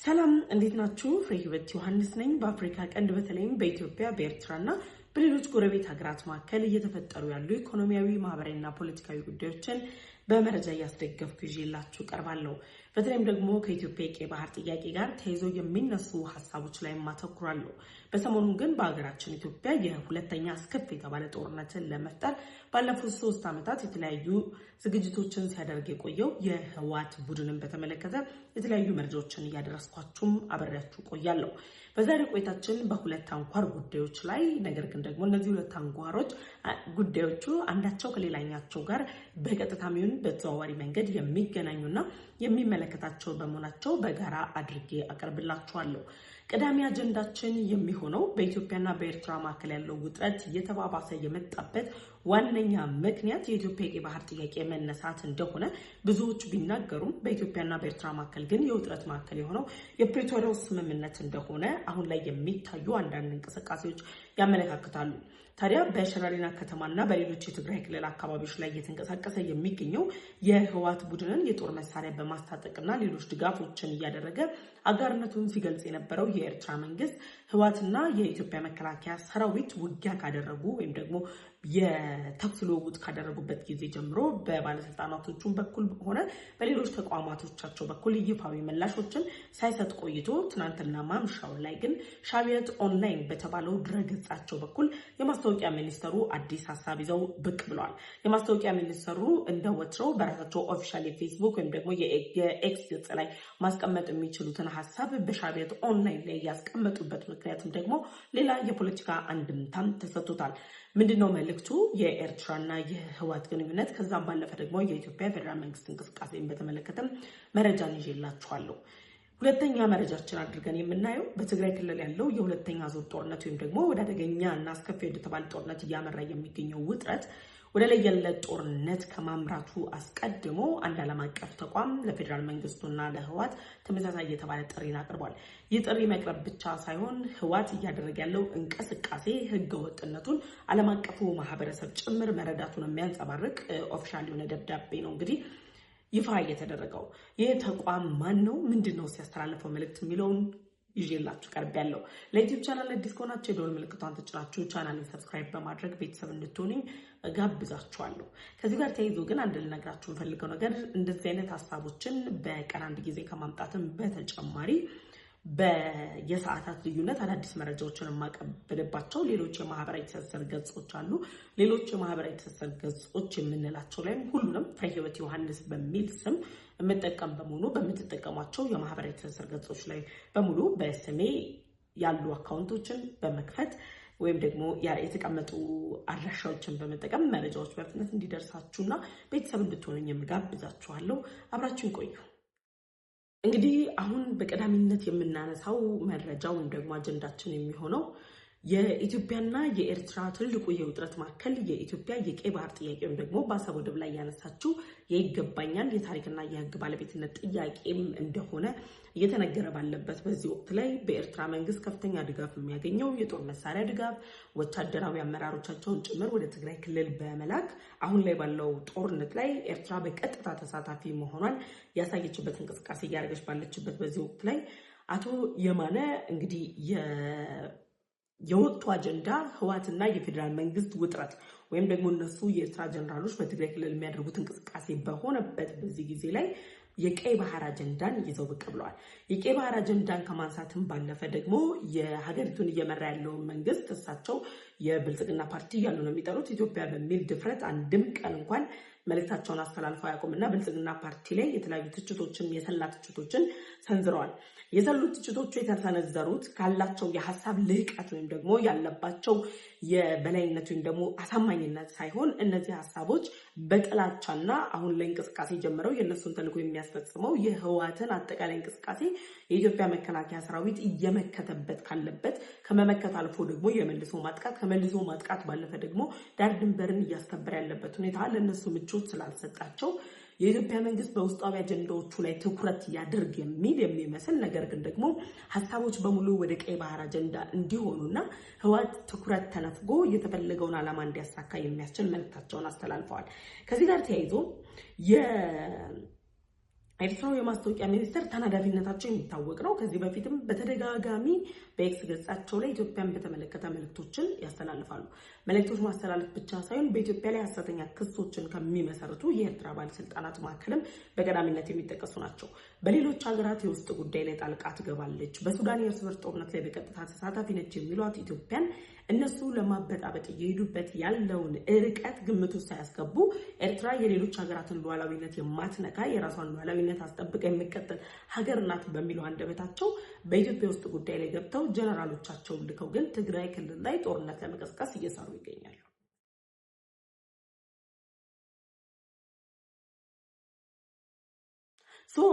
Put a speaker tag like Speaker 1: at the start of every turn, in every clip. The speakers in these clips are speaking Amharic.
Speaker 1: ሰላም እንዴት ናችሁ? ፍሬህይወት ዮሐንስ ነኝ። በአፍሪካ ቀንድ በተለይም በኢትዮጵያ በኤርትራና በሌሎች ጎረቤት ሀገራት መካከል እየተፈጠሩ ያሉ ኢኮኖሚያዊ፣ ማህበራዊና ፖለቲካዊ ጉዳዮችን በመረጃ እያስደገፍኩ ይዤላችሁ ቀርባለሁ። በተለይም ደግሞ ከኢትዮጵያ የቀይ ባህር ጥያቄ ጋር ተያይዞ የሚነሱ ሀሳቦች ላይ ማተኩራለሁ። በሰሞኑ ግን በሀገራችን ኢትዮጵያ የሁለተኛ አስከፊ የተባለ ጦርነትን ለመፍጠር ባለፉት 3 ዓመታት የተለያዩ ዝግጅቶችን ሲያደርግ የቆየው የህወሓት ቡድንን በተመለከተ የተለያዩ መረጃዎችን እያደረስኳችሁም አብሬያችሁ ቆያለሁ። በዛሬው ቆይታችን በሁለት አንኳር ጉዳዮች ላይ ነገር ግን ደግሞ እነዚህ ሁለት አንኳሮች ጉዳዮቹ አንዳቸው ከሌላኛቸው ጋር በቀጥታም ይሁን በተዘዋዋሪ መንገድ የሚገናኙና የሚመለከታቸው በመሆናቸው በጋራ አድርጌ አቀርብላችኋለሁ። ቀዳሚ አጀንዳችን የሚሆነው በኢትዮጵያና በኤርትራ መካከል ያለው ውጥረት እየተባባሰ የመጣበት ዋነኛ ምክንያት የኢትዮጵያ የቀይ ባህር ጥያቄ መነሳት እንደሆነ ብዙዎች ቢናገሩም በኢትዮጵያና በኤርትራ መካከል ግን የውጥረት ማዕከል የሆነው የፕሪቶሪያው ስምምነት እንደሆነ አሁን ላይ የሚታዩ አንዳንድ እንቅስቃሴዎች ያመለክታሉ። ታዲያ በሸራሪና ከተማና በሌሎች የትግራይ ክልል አካባቢዎች ላይ እየተንቀሳቀሰ የሚገኘው የህወሓት ቡድንን የጦር መሳሪያ በማስታጠቅና ሌሎች ድጋፎችን እያደረገ አጋርነቱን ሲገልጽ የነበረው የኤርትራ መንግስት ህወሓትና የኢትዮጵያ መከላከያ ሰራዊት ውጊያ ካደረጉ ወይም ደግሞ የተኩስ ልውውጥ ካደረጉበት ጊዜ ጀምሮ በባለስልጣናቶቹም በኩል ሆነ በሌሎች ተቋማቶቻቸው በኩል ይፋዊ ምላሾችን ሳይሰጥ ቆይቶ ትናንትና ማምሻውን ላይ ግን ሻቢያት ኦንላይን በተባለው ድረገጻቸው በኩል የማስታወቂያ ሚኒስተሩ አዲስ ሀሳብ ይዘው ብቅ ብለዋል። የማስታወቂያ ሚኒስተሩ እንደ ወትሮው በራሳቸው ኦፊሻል የፌስቡክ ወይም ደግሞ የኤክስ ገጽ ላይ ማስቀመጥ የሚችሉትን ሀሳብ በሻቢያት ኦንላይን ላይ ያስቀመጡበት ምክንያትም ደግሞ ሌላ የፖለቲካ አንድምታም ተሰጥቶታል። ምንድነው መልእክቱ? የኤርትራና የህወሓት ግንኙነት ከዛም ባለፈ ደግሞ የኢትዮጵያ ፌደራል መንግስት እንቅስቃሴን በተመለከተም መረጃን ይዤላችኋለሁ። ሁለተኛ መረጃችን አድርገን የምናየው በትግራይ ክልል ያለው የሁለተኛ ዙር ጦርነት ወይም ደግሞ ወደ አደገኛ እና አስከፊ ወደተባለ ጦርነት እያመራ የሚገኘው ውጥረት ወደ ለየለት ጦርነት ከማምራቱ አስቀድሞ አንድ ዓለም አቀፍ ተቋም ለፌደራል መንግስቱና ለህወሓት ተመሳሳይ የተባለ ጥሪን አቅርቧል። ይህ ጥሪ መቅረብ ብቻ ሳይሆን ህወሓት እያደረገ ያለው እንቅስቃሴ ህገወጥነቱን ዓለም አቀፉ ማህበረሰብ ጭምር መረዳቱን የሚያንጸባርቅ ኦፊሻል የሆነ ደብዳቤ ነው እንግዲህ ይፋ እየተደረገው። ይህ ተቋም ማን ነው? ምንድነው ሲያስተላልፈው መልእክት የሚለውን ይዤላችሁ ቀርቤያለሁ። ለዩቲዩብ ቻናል አዲስ ከሆናችሁ የደወል ምልክቷን ተጭናችሁ ቻናልን ሰብስክራይብ በማድረግ ቤተሰብ እንድትሆኑኝ ጋብዛችኋለሁ። ከዚህ ጋር ተያይዞ ግን አንድ ልነግራችሁ የምፈልገው ነገር እንደዚህ አይነት ሀሳቦችን በቀን አንድ ጊዜ ከማምጣትም በተጨማሪ በየሰዓታት ልዩነት አዳዲስ መረጃዎችን የማቀብልባቸው ሌሎች የማህበራዊ ትስስር ገጾች አሉ። ሌሎች የማህበራዊ ትስስር ገጾች የምንላቸው ላይም ሁሉንም ፍሬህይወት ዮሐንስ በሚል ስም የምጠቀም በመሆኑ በምትጠቀሟቸው የማህበራዊ ትስስር ገጾች ላይ በሙሉ በስሜ ያሉ አካውንቶችን በመክፈት ወይም ደግሞ የተቀመጡ አድራሻዎችን በመጠቀም መረጃዎች በፍጥነት እንዲደርሳችሁና ቤተሰብ እንድትሆኑኝ የምጋብዛችኋለሁ። አብራችሁን ቆዩ። እንግዲህ አሁን በቀዳሚነት የምናነሳው መረጃ ወይም ደግሞ አጀንዳችን የሚሆነው የኢትዮጵያና የኤርትራ ትልቁ የውጥረት ማዕከል የኢትዮጵያ የቀይ ባህር ጥያቄ ወይም ደግሞ በአሰብ ወደብ ላይ ያነሳችው የይገባኛል የታሪክና የሕግ ባለቤትነት ጥያቄም እንደሆነ እየተነገረ ባለበት በዚህ ወቅት ላይ በኤርትራ መንግስት ከፍተኛ ድጋፍ የሚያገኘው የጦር መሳሪያ ድጋፍ ወታደራዊ አመራሮቻቸውን ጭምር ወደ ትግራይ ክልል በመላክ አሁን ላይ ባለው ጦርነት ላይ ኤርትራ በቀጥታ ተሳታፊ መሆኗን ያሳየችበት እንቅስቃሴ እያደረገች ባለችበት በዚህ ወቅት ላይ አቶ የማነ እንግዲህ የወቅቱ አጀንዳ ህወሓትና የፌደራል መንግስት ውጥረት ወይም ደግሞ እነሱ የኤርትራ ጀነራሎች በትግራይ ክልል የሚያደርጉት እንቅስቃሴ በሆነበት በዚህ ጊዜ ላይ የቀይ ባህር አጀንዳን ይዘው ብቅ ብለዋል። የቀይ ባህር አጀንዳን ከማንሳትም ባለፈ ደግሞ የሀገሪቱን እየመራ ያለውን መንግስት እሳቸው የብልጽግና ፓርቲ እያሉ ነው የሚጠሩት ኢትዮጵያ በሚል ድፍረት አንድም ቀን እንኳን መልእክታቸውን አስተላልፈው ያቆምና ብልጽግና ፓርቲ ላይ የተለያዩ ትችቶችን የሰላ ትችቶችን ሰንዝረዋል። የሰሉ ትችቶቹ የተሰነዘሩት ካላቸው የሀሳብ ልህቀት ወይም ደግሞ ያለባቸው የበላይነት ወይም ደግሞ አሳማኝነት ሳይሆን እነዚህ ሀሳቦች በጥላቻና አሁን ላይ እንቅስቃሴ ጀምረው የእነሱን ተልዕኮ የሚያስፈጽመው የህወሓትን አጠቃላይ እንቅስቃሴ የኢትዮጵያ መከላከያ ሰራዊት እየመከተበት ካለበት ከመመከት አልፎ ደግሞ የመልሶ ማጥቃት ከመልሶ ማጥቃት ባለፈ ደግሞ ዳር ድንበርን እያስከበረ ያለበት ሁኔታ ለእነሱ ምቾት ስላልሰጣቸው የኢትዮጵያ መንግስት በውስጣዊ አጀንዳዎቹ ላይ ትኩረት ያድርግ የሚመስል ነገር ግን ደግሞ ሀሳቦች በሙሉ ወደ ቀይ ባህር አጀንዳ እንዲሆኑና ህወሓት ትኩረት ተነፍጎ የተፈለገውን ዓላማ እንዲያሳካ የሚያስችል መልእክታቸውን አስተላልፈዋል። ከዚህ ጋር ተያይዞ ኤርትራው የማስታወቂያ ሚኒስትር ተናዳፊነታቸው የሚታወቅ ነው። ከዚህ በፊትም በተደጋጋሚ በኤክስ ገጻቸው ላይ ኢትዮጵያን በተመለከተ መልእክቶችን ያስተላልፋሉ። መልእክቶች ማስተላለፍ ብቻ ሳይሆን በኢትዮጵያ ላይ ሐሰተኛ ክሶችን ከሚመሰርቱ የኤርትራ ባለስልጣናት መካከልም በቀዳሚነት የሚጠቀሱ ናቸው። በሌሎች ሀገራት የውስጥ ጉዳይ ላይ ጣልቃ ትገባለች፣ በሱዳን የእርስ በርስ ጦርነት ላይ በቀጥታ ተሳታፊ ነች የሚሏት ኢትዮጵያን እነሱ ለማበጣበጥ እየሄዱበት ያለውን ርቀት ግምት ውስጥ ሳያስገቡ ኤርትራ የሌሎች ሀገራትን ሉዓላዊነት የማትነካ የራሷን ሉዓላዊነት አስጠብቃ የሚቀጥል ሀገር ናት በሚለው አንደበታቸው በኢትዮጵያ ውስጥ ጉዳይ ላይ ገብተው ጀነራሎቻቸውን ልከው ግን ትግራይ ክልል ላይ ጦርነት ለመቀስቀስ እየሰሩ ይገኛሉ።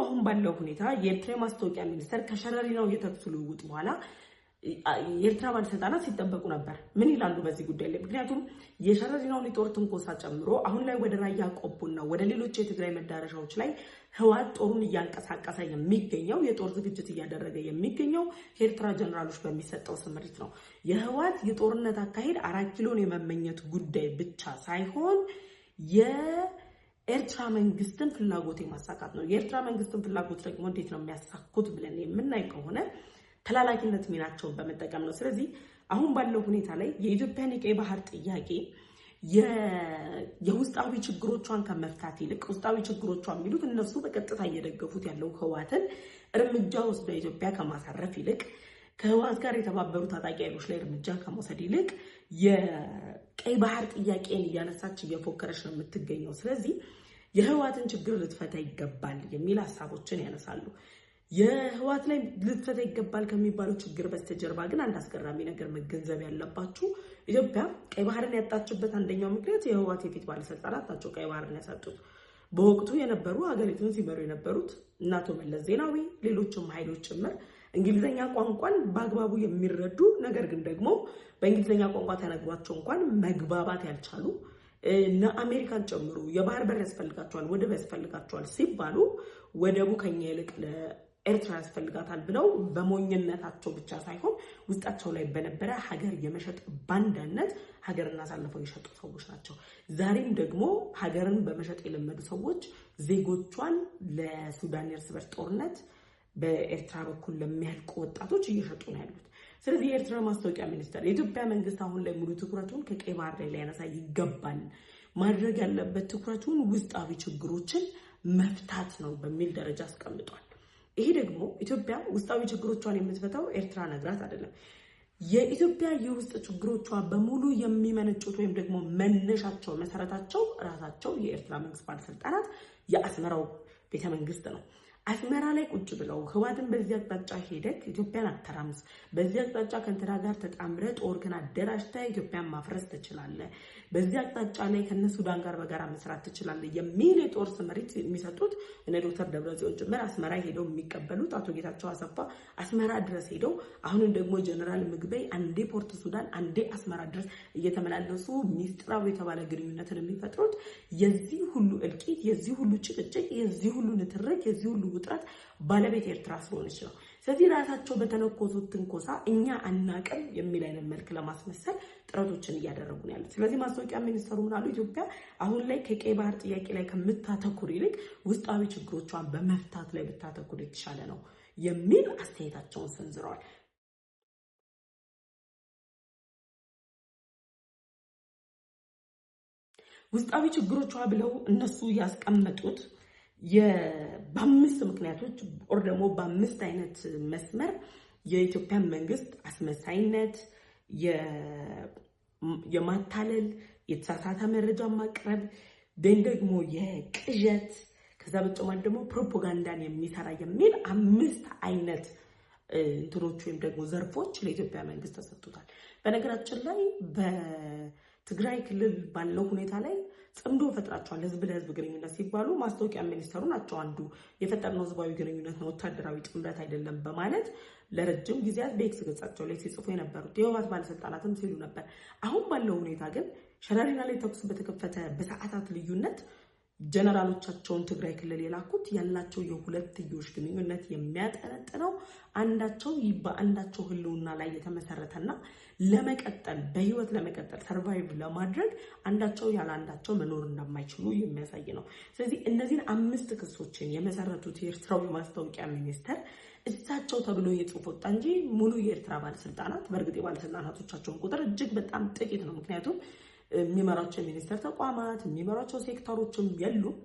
Speaker 1: አሁን ባለው ሁኔታ የኤርትራ ማስታወቂያ ሚኒስተር ከሸረሪናው የተኩስ ልውውጥ በኋላ የኤርትራ ባለስልጣናት ሲጠበቁ ነበር። ምን ይላሉ በዚህ ጉዳይ ላይ? ምክንያቱም የሸረሪናውን የጦር ትንኮሳ ጨምሮ አሁን ላይ ወደ ራያ ቆቦና ወደ ሌሎች የትግራይ መዳረሻዎች ላይ ህወሓት ጦሩን እያንቀሳቀሰ የሚገኘው የጦር ዝግጅት እያደረገ የሚገኘው የኤርትራ ጀነራሎች በሚሰጠው ስምሪት ነው። የህወሓት የጦርነት አካሄድ 4 ኪሎን የመመኘት ጉዳይ ብቻ ሳይሆን የኤርትራ መንግስትን ፍላጎት የማሳካት ነው። የኤርትራ መንግስትን ፍላጎት ደግሞ እንዴት ነው የሚያሳኩት ብለን የምናይ ከሆነ ተላላኪነት ሚናቸውን በመጠቀም ነው። ስለዚህ አሁን ባለው ሁኔታ ላይ የኢትዮጵያን የቀይ ባህር ጥያቄ የውስጣዊ ችግሮቿን ከመፍታት ይልቅ ውስጣዊ ችግሮቿን የሚሉት እነሱ በቀጥታ እየደገፉት ያለው ህወሓትን እርምጃ ወስዶ ኢትዮጵያ ከማሳረፍ ይልቅ ከህወሓት ጋር የተባበሩ ታጣቂ ኃይሎች ላይ እርምጃ ከመውሰድ ይልቅ የቀይ ባህር ጥያቄን እያነሳች እየፎከረች ነው የምትገኘው። ስለዚህ የህወሓትን ችግር ልትፈታ ይገባል የሚል ሀሳቦችን ያነሳሉ። የህወሓት ላይ ልትፈታ ይገባል ከሚባለው ችግር በስተጀርባ ግን አንድ አስገራሚ ነገር መገንዘብ ያለባችሁ ኢትዮጵያ ቀይ ባህርን ያጣችበት አንደኛው ምክንያት የህወሓት የፊት ባለስልጣናት ናቸው። ቀይ ባህርን ያሳጡት በወቅቱ የነበሩ ሀገሪቱን ሲመሩ የነበሩት አቶ መለስ ዜናዊ፣ ሌሎችም ኃይሎች ጭምር እንግሊዝኛ ቋንቋን በአግባቡ የሚረዱ ነገር ግን ደግሞ በእንግሊዝኛ ቋንቋ ተነግሯቸው እንኳን መግባባት ያልቻሉ እና አሜሪካን ጨምሮ የባህር በር ያስፈልጋቸዋል፣ ወደብ ያስፈልጋቸዋል ሲባሉ ወደቡ ከኛ ይልቅ ኤርትራ ያስፈልጋታል ብለው በሞኝነታቸው ብቻ ሳይሆን ውስጣቸው ላይ በነበረ ሀገር የመሸጥ ባንዳነት ሀገርን አሳልፈው የሸጡ ሰዎች ናቸው። ዛሬም ደግሞ ሀገርን በመሸጥ የለመዱ ሰዎች ዜጎቿን ለሱዳን የእርስ በርስ ጦርነት በኤርትራ በኩል ለሚያልቁ ወጣቶች እየሸጡ ነው ያሉት። ስለዚህ የኤርትራ ማስታወቂያ ሚኒስትር የኢትዮጵያ መንግስት አሁን ላይ ሙሉ ትኩረቱን ከቀይ ባህር ላይ ሊያነሳ ይገባል፣ ማድረግ ያለበት ትኩረቱን ውስጣዊ ችግሮችን መፍታት ነው በሚል ደረጃ አስቀምጧል። ይሄ ደግሞ ኢትዮጵያ ውስጣዊ ችግሮቿን የምትፈታው ኤርትራ ነግራት አይደለም። የኢትዮጵያ የውስጥ ችግሮቿ በሙሉ የሚመነጩት ወይም ደግሞ መነሻቸው መሰረታቸው ራሳቸው የኤርትራ መንግስት ባለስልጣናት የአስመራው ቤተ መንግስት ነው። አስመራ ላይ ቁጭ ብለው ህወሓትን በዚህ አቅጣጫ ሄደክ ኢትዮጵያን አተራምስ፣ በዚህ አቅጣጫ ከእንትና ጋር ተጣምረ ጦርህን አደራጅተህ ኢትዮጵያን ማፍረስ ትችላለህ፣ በዚህ አቅጣጫ ላይ ከነ ሱዳን ጋር በጋራ መስራት ትችላለህ የሚል የጦር ስምሪት የሚሰጡት እነ ዶክተር ደብረጽዮን ጭምር አስመራ ሄደው የሚቀበሉት አቶ ጌታቸው አሰፋ አስመራ ድረስ ሄደው አሁንም ደግሞ ጀነራል ምግበይ አንዴ ፖርት ሱዳን አንዴ አስመራ ድረስ እየተመላለሱ ሚስጥራዊ የተባለ ግንኙነትን የሚፈጥሩት የዚህ ሁሉ እልቂት፣ የዚህ ሁሉ ጭቅጭቅ፣ የዚህ ሁሉ ንትርክ፣ የዚህ ሁሉ ውጥረት ባለቤት ኤርትራ ስለሆነች ነው። ስለዚህ ራሳቸው በተነኮሱት ትንኮሳ እኛ አናቅም የሚል አይነት መልክ ለማስመሰል ጥረቶችን እያደረጉ ነው ያሉት። ስለዚህ ማስታወቂያ ሚኒስትሩ ምናሉ ኢትዮጵያ አሁን ላይ ከቀይ ባህር ጥያቄ ላይ ከምታተኩር ይልቅ ውስጣዊ ችግሮቿን በመፍታት ላይ ብታተኩር የተሻለ ነው የሚል አስተያየታቸውን ሰንዝረዋል። ውስጣዊ ችግሮቿ ብለው እነሱ ያስቀመጡት በአምስት ምክንያቶች ኦር ደግሞ በአምስት አይነት መስመር የኢትዮጵያን መንግስት አስመሳይነት፣ የማታለል፣ የተሳሳተ መረጃ ማቅረብ፣ ደግሞ የቅዠት፣ ከዛ በተጨማሪ ደግሞ ፕሮፓጋንዳን የሚሰራ የሚል አምስት አይነት እንትኖች ወይም ደግሞ ዘርፎች ለኢትዮጵያ መንግስት ተሰጥቷል። በነገራችን ላይ በትግራይ ክልል ባለው ሁኔታ ላይ ጽምዶ ፈጥራቸዋል። ህዝብ ለህዝብ ግንኙነት ሲባሉ ማስታወቂያ ሚኒስተሩ ናቸው አንዱ የፈጠርነው ህዝባዊ ግንኙነት ነው ወታደራዊ ጥምረት አይደለም በማለት ለረጅም ጊዜያት በኤክስ ገጻቸው ላይ ሲጽፉ የነበሩት የህወሓት ባለስልጣናትም ሲሉ ነበር። አሁን ባለው ሁኔታ ግን ሸረሪና ላይ ተኩስ በተከፈተ በሰዓታት ልዩነት ጀነራሎቻቸውን ትግራይ ክልል የላኩት ያላቸው የሁለትዮሽ ግንኙነት የሚያጠነጥነው አንዳቸው በአንዳቸው ህልውና ላይ የተመሰረተና ለመቀጠል በህይወት ለመቀጠል ሰርቫይቭ ለማድረግ አንዳቸው ያለ አንዳቸው መኖር እንደማይችሉ የሚያሳይ ነው። ስለዚህ እነዚህን 5 ክሶችን የመሰረቱት የኤርትራው የማስታወቂያ ሚኒስተር እሳቸው ተብሎ የጽሁፍ ወጣ እንጂ ሙሉ የኤርትራ ባለስልጣናት በእርግጥ የባለስልጣናቶቻቸውን ቁጥር እጅግ በጣም ጥቂት ነው። ምክንያቱም የሚመራቸው የሚኒስተር ተቋማት የሚመራቸው ሴክተሮችም የሉም፣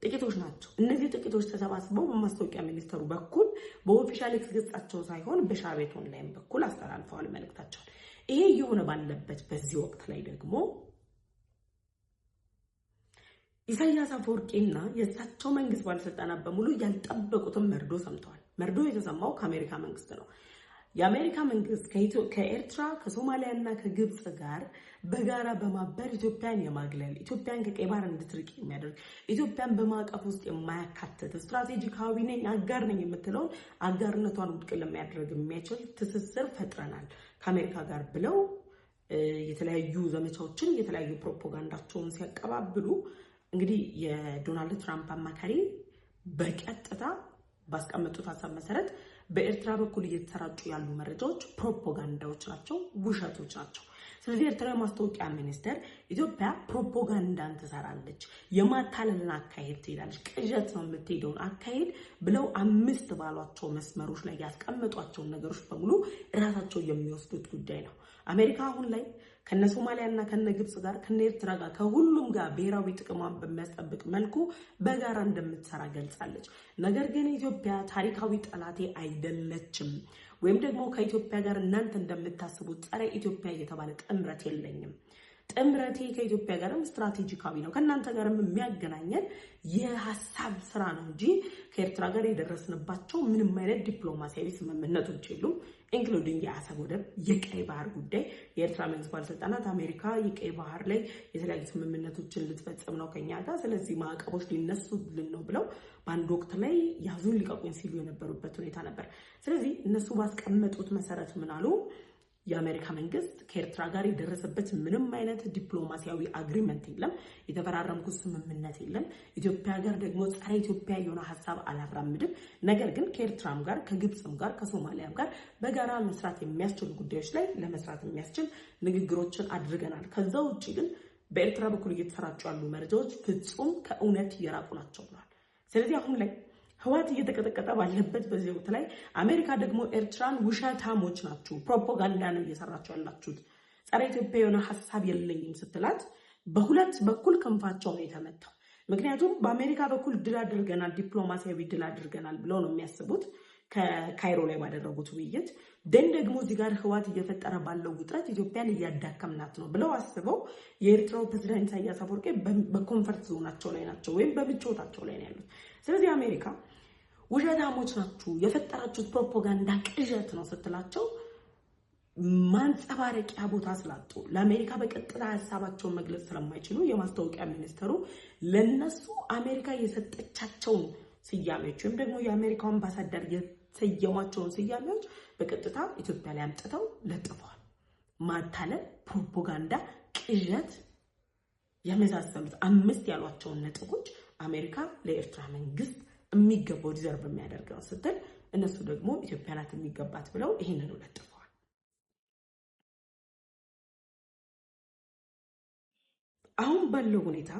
Speaker 1: ጥቂቶች ናቸው። እነዚህ ጥቂቶች ተሰባስበው በማስታወቂያ ሚኒስተሩ በኩል በኦፊሻል ገጻቸው ሳይሆን በሻዕቢያ ኦንላይን በኩል አስተላልፈዋል መልእክታቸውን። ይሄ እየሆነ ባለበት በዚህ ወቅት ላይ ደግሞ ኢሳያስ አፈወርቂና የእሳቸው መንግስት ባለስልጣናት በሙሉ ያልጠበቁትን መርዶ ሰምተዋል። መርዶ የተሰማው ከአሜሪካ መንግስት ነው። የአሜሪካ መንግስት ከኤርትራ ከሶማሊያና ከግብጽ ጋር በጋራ በማበር ኢትዮጵያን የማግለል ኢትዮጵያን ከቀይ ባህር እንድትርቅ የሚያደርግ ኢትዮጵያን በማዕቀፍ ውስጥ የማያካትት ስትራቴጂካዊ ነኝ አጋር ነኝ የምትለውን አጋርነቷን ውድቅ ለሚያደርግ የሚያችል ትስስር ፈጥረናል ከአሜሪካ ጋር ብለው የተለያዩ ዘመቻዎችን የተለያዩ ፕሮፓጋንዳቸውን ሲያቀባብሉ እንግዲህ የዶናልድ ትራምፕ አማካሪ በቀጥታ ባስቀመጡት ሐሳብ መሰረት በኤርትራ በኩል እየተሰራጩ ያሉ መረጃዎች ፕሮፓጋንዳዎች ናቸው፣ ውሸቶች ናቸው። ስለዚህ ኤርትራ ማስታወቂያ ሚኒስቴር ኢትዮጵያ ፕሮፓጋንዳን ትሰራለች፣ የማታለልን አካሄድ ትሄዳለች፣ ቅዠት ነው የምትሄደውን አካሄድ ብለው 5 ባሏቸው መስመሮች ላይ ያስቀመጧቸውን ነገሮች በሙሉ ራሳቸው የሚወስዱት ጉዳይ ነው። አሜሪካ አሁን ላይ ከነ ሶማሊያና ከነ ግብጽ ጋር ከነ ኤርትራ ጋር ከሁሉም ጋር ብሔራዊ ጥቅሟን በሚያስጠብቅ መልኩ በጋራ እንደምትሰራ ገልጻለች። ነገር ግን ኢትዮጵያ ታሪካዊ ጠላቴ አይደለችም ወይም ደግሞ ከኢትዮጵያ ጋር እናንተ እንደምታስቡት ጸረ ኢትዮጵያ የተባለ ጥምረት የለኝም። ጥምረቴ ከኢትዮጵያ ጋርም ስትራቴጂካዊ ነው፣ ከእናንተ ጋርም የሚያገናኘን የሐሳብ ስራ ነው እንጂ ከኤርትራ ጋር የደረስንባቸው ምንም አይነት ዲፕሎማሲያዊ ስምምነቶች የሉም። ኢንክሉዲንግ የአሰብ ወደብ፣ የቀይ ባህር ጉዳይ የኤርትራ መንግስት ባለስልጣናት አሜሪካ የቀይ ባህር ላይ የተለያዩ ስምምነቶችን ልትፈጽም ነው ከኛ ጋር፣ ስለዚህ ማዕቀቦች ሊነሱልን ነው ብለው በአንድ ወቅት ላይ ያዙን ሊቀቁኝ ሲሉ የነበሩበት ሁኔታ ነበር። ስለዚህ እነሱ ባስቀመጡት መሰረት ምን አሉ? የአሜሪካ መንግስት ከኤርትራ ጋር የደረሰበት ምንም አይነት ዲፕሎማሲያዊ አግሪመንት የለም፣ የተፈራረምኩት ስምምነት የለም። ኢትዮጵያ ጋር ደግሞ ጸረ ኢትዮጵያ የሆነ ሐሳብ አላራምድም። ነገር ግን ከኤርትራም ጋር ከግብጽም ጋር ከሶማሊያም ጋር በጋራ መስራት የሚያስችሉ ጉዳዮች ላይ ለመስራት የሚያስችል ንግግሮችን አድርገናል። ከዛ ውጪ ግን በኤርትራ በኩል እየተሰራጩ ያሉ መረጃዎች ፍጹም ከእውነት የራቁ ናቸው ብለዋል። ስለዚህ አሁን ላይ ህወሓት እየተቀጠቀጠ ባለበት በዚህ ወቅት ላይ አሜሪካ ደግሞ ኤርትራን ውሸታሞች ናችሁ፣ ፕሮፓጋንዳ ነው እየሰራችሁ ያላችሁት፣ ጸረ ኢትዮጵያ የሆነ ሐሳብ የለኝም ስትላት በሁለት በኩል ክንፋቸው ነው የተመታው። ምክንያቱም በአሜሪካ በኩል ድል አድርገናል፣ ዲፕሎማሲያዊ ድል አድርገናል ብለው ነው የሚያስቡት ከካይሮ ላይ ባደረጉት ውይይት። ደን ደግሞ እዚህ ጋር ህወሓት እየፈጠረ ባለው ውጥረት ኢትዮጵያን እያዳከምናት ነው ብለው አስበው የኤርትራው ፕሬዝዳንት ኢሳያስ አፈወርቂ በኮንፈርት ዞናቸው ላይ ናቸው ወይም በምቾታቸው ላይ ነው ያሉት። ስለዚህ አሜሪካ ውሸታሞች ናችሁ የፈጠራችሁት ፕሮፓጋንዳ ቅዠት ነው ስትላቸው ማንጸባረቂያ ቦታ ስላጡ ለአሜሪካ በቀጥታ ሐሳባቸውን መግለጽ ስለማይችሉ የማስታወቂያ ሚኒስተሩ ለነሱ አሜሪካ የሰጠቻቸውን ስያሜዎች ወይም ደግሞ የአሜሪካው አምባሳደር የሰየሟቸውን ስያሜዎች በቀጥታ ኢትዮጵያ ላይ አምጥተው ለጥፈዋል። ማታለል፣ ፕሮፓጋንዳ፣ ቅዠት የመሳሰሉት 5 ያሏቸውን ነጥቦች አሜሪካ ለኤርትራ መንግስት የሚገባው ዲዘርቭ የሚያደርገው ስትል እነሱ ደግሞ ኢትዮጵያ ናት የሚገባት ብለው ይሄንን ለጥፈዋል። አሁን ባለው ሁኔታ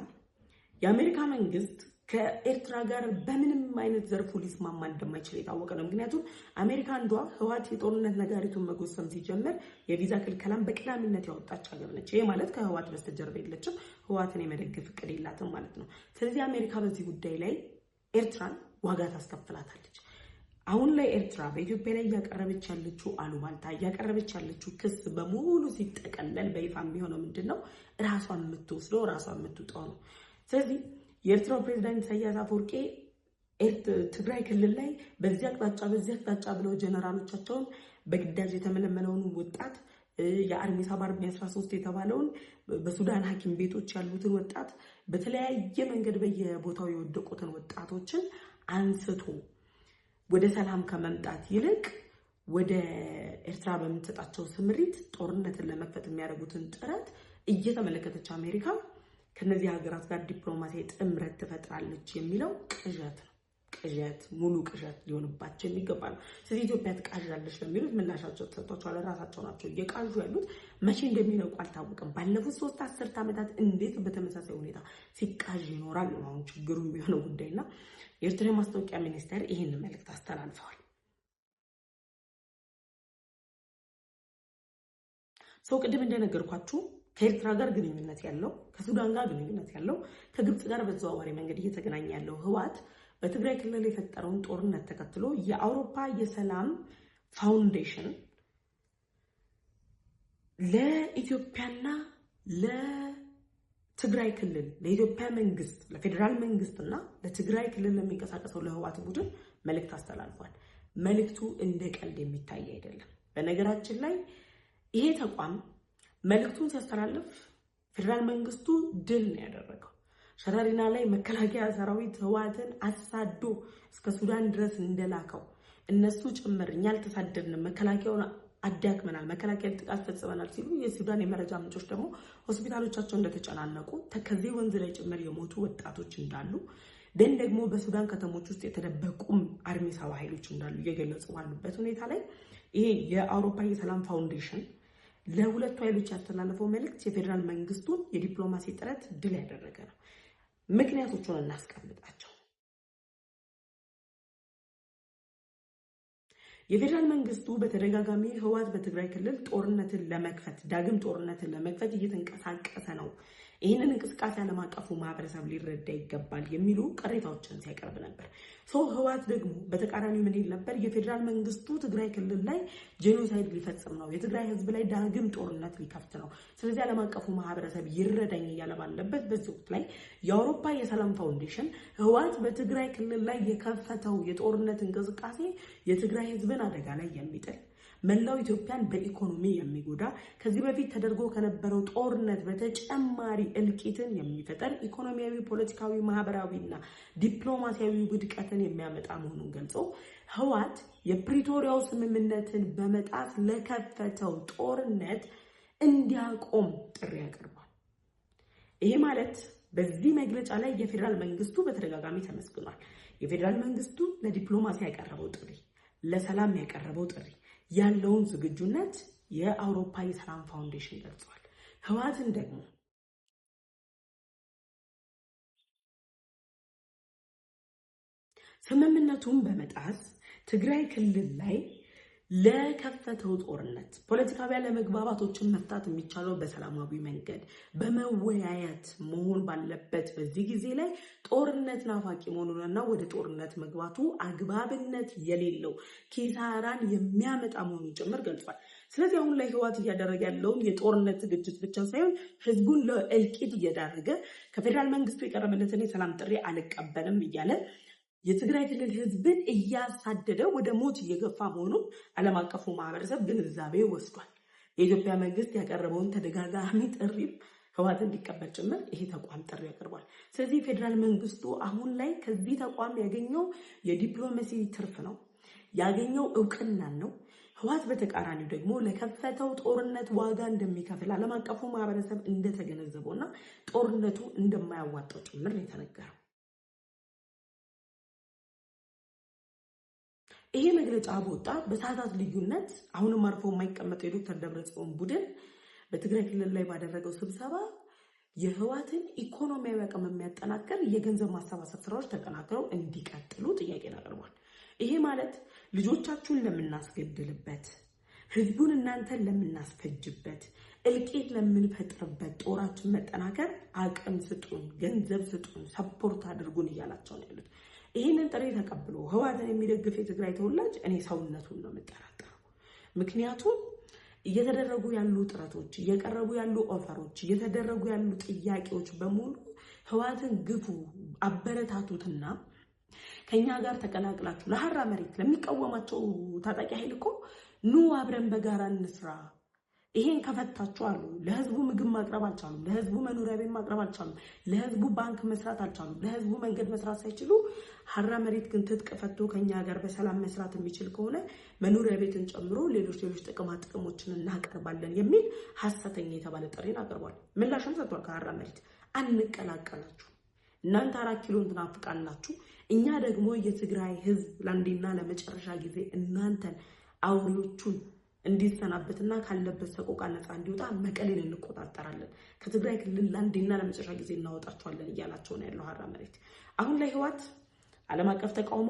Speaker 1: የአሜሪካ መንግስት ከኤርትራ ጋር በምንም አይነት ዘርፉ ሊስማማ እንደማይችል የታወቀ ነው። ምክንያቱም አሜሪካ አንዷ ህወሓት የጦርነት ነጋሪቱን መጎሰም ሲጀምር የቪዛ ክልከላን በቀዳሚነት ያወጣች ሀገር ነች። ይሄ ማለት ከህወሓት በስተጀርባ የለችም፣ ህወሓትን የመደገፍ እቅድ የላትም ማለት ነው። ስለዚህ አሜሪካ በዚህ ጉዳይ ላይ ኤርትራን ዋጋ ታስከፍላታለች። አሁን ላይ ኤርትራ በኢትዮጵያ ላይ እያቀረበች ያለችው አሉባልታ እያቀረበች ያለችው ክስ በሙሉ ሲጠቀለል በይፋ የሚሆነው ምንድነው? ራሷን የምትወስደው ራሷን የምትውጣው ነው። ስለዚህ የኤርትራው ፕሬዝዳንት ኢሳያስ አፈወርቂ ትግራይ ክልል ላይ በዚህ አቅጣጫ ብለው ጀነራሎቻቸውን በግዳጅ የተመለመለውን ወጣት የአርሚ ሳብ አርሚ 13 የተባለውን በሱዳን ሐኪም ቤቶች ያሉትን ወጣት በተለያየ መንገድ በየቦታው የወደቁትን ወጣቶችን አንስቶ ወደ ሰላም ከመምጣት ይልቅ ወደ ኤርትራ በምትሰጣቸው ስምሪት ጦርነትን ለመክፈት የሚያደርጉትን ጥረት እየተመለከተች አሜሪካ ከነዚህ ሀገራት ጋር ዲፕሎማሲያዊ ጥምረት ትፈጥራለች የሚለው ቅዠት ነው። ቅዠት ሙሉ ቅዠት ሊሆንባቸው የሚገባ ነው። ስለዚህ ኢትዮጵያ ትቃዣለች ለሚሉት ምላሻቸው ተሰጥቷቸዋል። ራሳቸው ናቸው እየቃዡ ያሉት። መቼ እንደሚነቁ አልታወቀም። ባለፉት 3 አስርት ዓመታት እንዴት በተመሳሳይ ሁኔታ ሲቃዥ ይኖራል ነው አሁን ችግሩ የሚሆነው ጉዳይና የኤርትራ ማስታወቂያ ሚኒስቴር ይህን መልእክት አስተላልፈዋል። ሰው ቅድም እንደነገርኳችሁ ከኤርትራ ጋር ግንኙነት ያለው ከሱዳን ጋር ግንኙነት ያለው ከግብጽ ጋር በተዘዋዋሪ መንገድ እየተገናኘ ያለው ህወሓት በትግራይ ክልል የፈጠረውን ጦርነት ተከትሎ የአውሮፓ የሰላም ፋውንዴሽን ለኢትዮጵያና ለትግራይ ክልል ለኢትዮጵያ መንግስት ለፌደራል መንግስትና ለትግራይ ክልል ለሚንቀሳቀሰው ለህወሓት ቡድን መልእክት አስተላልፏል። መልእክቱ እንደ ቀልድ የሚታይ አይደለም። በነገራችን ላይ ይሄ ተቋም መልእክቱን ሲያስተላልፍ ፌደራል መንግስቱ ድል ነው ያደረገው። ሸራሪና ላይ መከላከያ ሰራዊት ህወሓትን አሳዶ እስከ ሱዳን ድረስ እንደላከው እነሱ ጭምር እኛ አልተሳደድንም መከላከያውን አዳክመናል መከላከያ ጥቃት ፈጽመናል ሲሉ የሱዳን የመረጃ ምንጮች ደግሞ ሆስፒታሎቻቸው እንደተጨናነቁ ከዚህ ወንዝ ላይ ጭምር የሞቱ ወጣቶች እንዳሉ ደግሞ በሱዳን ከተሞች ውስጥ የተደበቁም አርሚ ሰባ ኃይሎች እንዳሉ እየገለጹ ባሉበት ሁኔታ ላይ ይሄ የአውሮፓ የሰላም ፋውንዴሽን ለሁለቱ ኃይሎች ያስተላለፈው መልእክት የፌደራል መንግስቱን የዲፕሎማሲ ጥረት ድል ያደረገ ነው። ምክንያቶቹን እናስቀምጣቸው። የፌደራል መንግስቱ በተደጋጋሚ ህወሓት በትግራይ ክልል ዳግም ጦርነትን ለመክፈት እየተንቀሳቀሰ ነው። ይህንን እንቅስቃሴ ዓለም አቀፉ ማህበረሰብ ሊረዳ ይገባል የሚሉ ቅሬታዎችን ሲያቀርብ ነበር። ህወሓት ደግሞ በተቃራኒው ምን ይል ነበር? የፌደራል መንግስቱ ትግራይ ክልል ላይ ጄኖሳይድ ሊፈጽም ነው፣ የትግራይ ህዝብ ላይ ዳግም ጦርነት ሊከፍት ነው፣ ስለዚህ ዓለም አቀፉ ማህበረሰብ ይረዳኝ እያለ ባለበት በዚህ ወቅት ላይ የአውሮፓ የሰላም ፋውንዴሽን ህወሓት በትግራይ ክልል ላይ የከፈተው የጦርነት እንቅስቃሴ የትግራይ ህዝብን አደጋ ላይ የሚጥል መላው ኢትዮጵያን በኢኮኖሚ የሚጎዳ ከዚህ በፊት ተደርጎ ከነበረው ጦርነት በተጨማሪ እልቂትን የሚፈጠር ኢኮኖሚያዊ፣ ፖለቲካዊ፣ ማህበራዊና ዲፕሎማሲያዊ ውድቀትን የሚያመጣ መሆኑን ገልጾ ህወሓት የፕሪቶሪያው ስምምነትን በመጣስ ለከፈተው ጦርነት እንዲያቆም ጥሪ ያቀርባል። ይሄ ማለት በዚህ መግለጫ ላይ የፌደራል መንግስቱ በተደጋጋሚ ተመስግኗል። የፌደራል መንግስቱ ለዲፕሎማሲ ያቀረበው ጥሪ፣ ለሰላም ያቀረበው ጥሪ ያለውን ዝግጁነት የአውሮፓ የሰላም ፋውንዴሽን ገልጿል። ህወሓትን ደግሞ ስምምነቱን በመጣስ ትግራይ ክልል ላይ ለከፈተው ጦርነት ፖለቲካዊ አለመግባባቶችን መፍታት የሚቻለው በሰላማዊ መንገድ በመወያየት መሆን ባለበት በዚህ ጊዜ ላይ ጦርነት ናፋቂ መሆኑንና ወደ ጦርነት መግባቱ አግባብነት የሌለው ኪሳራን የሚያመጣ መሆኑን ጭምር ገልጿል። ስለዚህ አሁን ላይ ህወሓት እያደረገ ያለውን የጦርነት ዝግጅት ብቻ ሳይሆን ህዝቡን ለእልቂት እየዳረገ ከፌደራል መንግስቱ የቀረበለትን የሰላም ጥሪ አልቀበልም እያለ የትግራይ ክልል ህዝብን እያሳደደ ወደ ሞት እየገፋ መሆኑን ዓለም አቀፉ ማህበረሰብ ግንዛቤ ወስዷል። የኢትዮጵያ መንግስት ያቀረበውን ተደጋጋሚ ጥሪ ህወሓት እንዲቀበል ጭምር ይሄ ተቋም ጥሪ ያቀርባል። ስለዚህ ፌደራል መንግስቱ አሁን ላይ ከዚህ ተቋም ያገኘው የዲፕሎማሲ ትርፍ ነው፣ ያገኘው እውቅናን ነው። ህወሓት በተቃራኒው ደግሞ ለከፈተው ጦርነት ዋጋ እንደሚከፍል ዓለም አቀፉ ማህበረሰብ እንደተገነዘበውና ጦርነቱ እንደማያዋጣው ጭምር ነው የተነገረው። ይሄ መግለጫ በወጣ በሰዓታት ልዩነት አሁንም አርፎ የማይቀመጠው የዶክተር ደብረጽዮን ቡድን በትግራይ ክልል ላይ ባደረገው ስብሰባ የህወሓትን ኢኮኖሚያዊ አቅም የሚያጠናክር የገንዘብ ማሰባሰብ ስራዎች ተጠናክረው እንዲቀጥሉ ጥያቄን አቅርቧል። ይሄ ማለት ልጆቻችሁን ለምናስገድልበት፣ ህዝቡን እናንተን ለምናስፈጅበት፣ እልቂት ለምንፈጥርበት ጦራችን መጠናከር አቅም ስጡን፣ ገንዘብ ስጡን፣ ሰፖርት አድርጉን እያላቸው ነው ያሉት። ይህንን ጥሪ ተቀብሎ ህወሓትን የሚደግፍ የትግራይ ተወላጅ እኔ ሰውነቱን ነው የምጠራጠረው። ምክንያቱም እየተደረጉ ያሉ ጥረቶች፣ እየቀረቡ ያሉ ኦፈሮች፣ እየተደረጉ ያሉ ጥያቄዎች በሙሉ ህወሓትን ግፉ፣ አበረታቱትና ከኛ ጋር ተቀላቅላችሁ ለሐራ መሬት ለሚቃወማቸው ታጣቂ ኃይል እኮ ኑ አብረን በጋራ እንስራ፣ ይሄን ከፈታችሁ አሉ። ለህዝቡ ምግብ ማቅረብ አልቻሉም፣ ለህዝቡ መኖሪያ ቤት ማቅረብ አልቻሉም፣ ለህዝቡ ባንክ መስራት አልቻሉም፣ ለህዝቡ መንገድ መስራት ሳይችሉ ሐራ መሬት ግን ትጥቅ ፈቶ ከኛ ጋር በሰላም መስራት የሚችል ከሆነ መኖሪያ ቤትን ጨምሮ ሌሎች ጥቅማ ጥቅሞችን እናቀርባለን የሚል ሐሰተኛ የተባለ ጥሪን አቅርቧል። ምላሽም ሰጥቷል። ከሐራ መሬት አንቀላቀላችሁ፣ እናንተ 4 ኪሎ ትናፍቃላችሁ። እኛ ደግሞ የትግራይ ህዝብ ለአንዴና ለመጨረሻ ጊዜ እናንተን አውሬዎቹን እንዲሰናበትና ካለበት ሰቆቃ ነፃ እንዲወጣ መቀሌን እንቆጣጠራለን። ከትግራይ ክልል ለአንዴና ለመጨረሻ ጊዜ እናወጣቸዋለን እያላቸው ነው ያለው ሀራ መሬት። አሁን ላይ ህወሓት ዓለም አቀፍ ተቃውሞ፣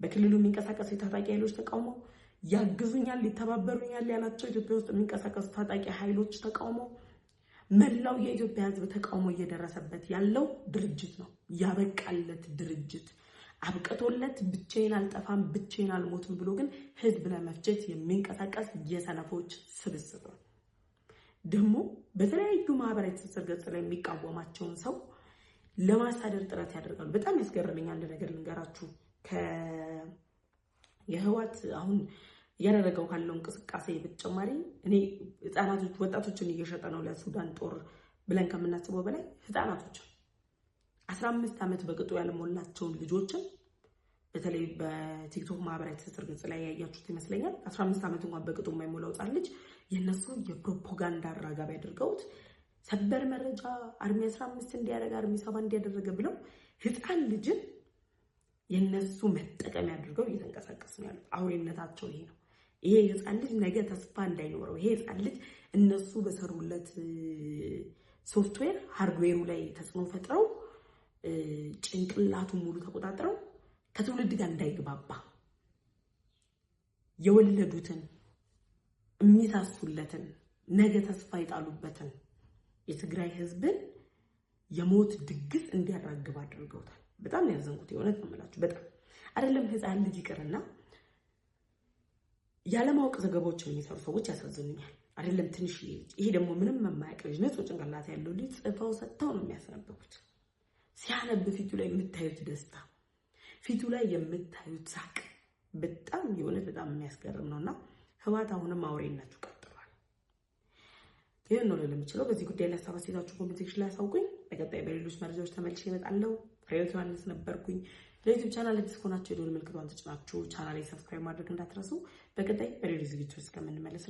Speaker 1: በክልሉ የሚንቀሳቀሱ የታጣቂ ኃይሎች ተቃውሞ፣ ያግዙኛል ሊተባበሩኛል ያላቸው ኢትዮጵያ ውስጥ የሚንቀሳቀሱ ታጣቂ ኃይሎች ተቃውሞ፣ መላው የኢትዮጵያ ህዝብ ተቃውሞ እየደረሰበት ያለው ድርጅት ነው። ያበቃለት ድርጅት አብቀቶለት ብቻዬን አልጠፋም ብቻዬን አልሞትም ብሎ ግን ህዝብ ለመፍጀት የሚንቀሳቀስ የሰነፎች ስብስብ ነው። ደግሞ በተለያዩ ማህበራዊ ትስስር ገጽ ላይ የሚቃወማቸውን ሰው ለማሳደር ጥረት ያደርጋሉ። በጣም ያስገርመኛል። አንድ ነገር ልንገራችሁ። የህወሓት አሁን እያደረገው ካለው እንቅስቃሴ በተጨማሪ እኔ ወጣቶችን እየሸጠ ነው ለሱዳን ጦር ብለን ከምናስበው በላይ ህፃናቶች 15 ዓመት በቅጡ ያልሞላቸውን ልጆችን በተለይ በቲክቶክ ማህበራዊ ትስስር ገጽ ላይ ያያችሁት ይመስለኛል። 15 ዓመት እንኳን በቅጡ የማይሞላው ህፃን ልጅ የነሱ የፕሮፓጋንዳ አራጋቢ አድርገውት ሰበር መረጃ አርሚ 15 እንዲያደርግ አርሚ 7 እንዲያደርግ ብለው ህፃን ልጅን የነሱ መጠቀም አድርገው እየተንቀሳቀሱ ነው ያሉት። አውሬነታቸው ይሄ ነው። ይሄ ህፃን ልጅ ነገ ተስፋ እንዳይኖረው፣ ይሄ ህፃን ልጅ እነሱ በሰሩለት ሶፍትዌር ሃርድዌሩ ላይ ተጽዕኖ ፈጥረው ጭንቅላቱን ሙሉ ተቆጣጥረው ከትውልድ ጋር እንዳይግባባ የወለዱትን የሚሳሱለትን ነገ ተስፋ ይጣሉበትን የትግራይ ህዝብን የሞት ድግስ እንዲያራግብ አድርገውታል። በጣም ያዘንኩት የሆነት ነው የምላችሁ። በጣም አይደለም ህፃን ልጅ ይቅርና ያለማወቅ ዘገባዎችን የሚሰሩ ሰዎች ያሳዝኑኛል። አይደለም ትንሽ ይሄ ደግሞ ምንም የማያውቅ ልጅ ነው፣ ጭንቅላት ያለው ልጅ ጽፈው ሰጥተው ነው የሚያስነበቡት። ሲያነብ ፊቱ ላይ የምታዩት ደስታ፣ ፊቱ ላይ የምታዩት ሳቅ በጣም የሆነት በጣም የሚያስገርም ነውና ህወሓት አሁንም አውሬነቱ ቀጥሏል። ይሄን ነው ለምችለው። በዚህ ጉዳይ ላይ ሀሳብ አስተያየታችሁን ኮሜንት ሴክሽን ላይ አሳውቁኝ። በቀጣይ በሌሎች መረጃዎች ተመልሼ እመጣለሁ። ፍሬህይወት ዮሐንስ ነበርኩኝ። ለዩቲዩብ ቻናል አዲስ ከሆናችሁ የደወል ምልክቱን ተጭናችሁ ቻናሌ ሰብስክራይብ ማድረግ እንዳትረሱ። በቀጣይ በሌሎች ዝግጅቶች እስከምንመለስ